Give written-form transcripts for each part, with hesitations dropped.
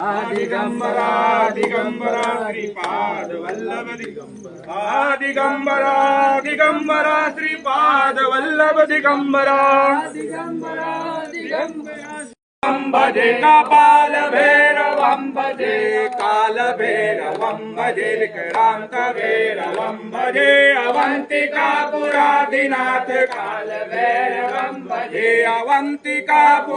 दिगंबरा दिगंबरा श्रीपाद वल्लभ दिगंबरा दिगंबरा दिगंबरा श्रीपाद वल्लभ दिगंबरा दिगंबरा दिगंबरा भजे कपाल भैरवं भजे काल भैरवं भजे विक्रांत भैरवं भजे अवंतिकापुराधिनाथ काल भैरवं भजे अवंतिकापुराधिनाथ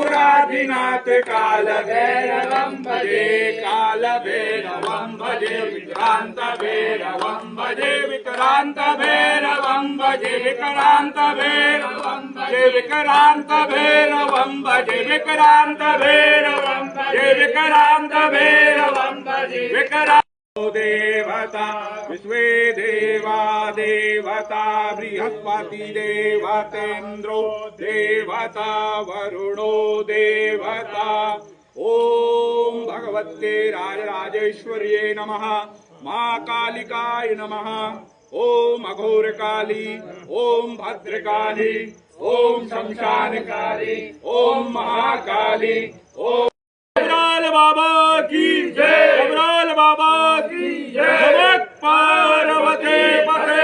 काल भैरवं भजे काल भैरवं भजे विक्रांत भैरवं भजे विक्रांत भैरवं भजे विक्रांत भैरवं भजे विक्रांत भैरवं भजे विक्रांत भैरवं भजे विक्रांत भैरवं भजे विक्रांत देवता विश्वे देवा देवता बृहस्पति देवतेन्द्रो देवता वरुणो देवता ओम भगवते राजराजेश्वर्ये नमः मां कालिकाय नमः ओम अघोरकाली ओम भद्रकाली ओम शमशानकाली ओम महाकाली ओम अबराल बाबा की जय अबराल बाबा की जय पार्वती पते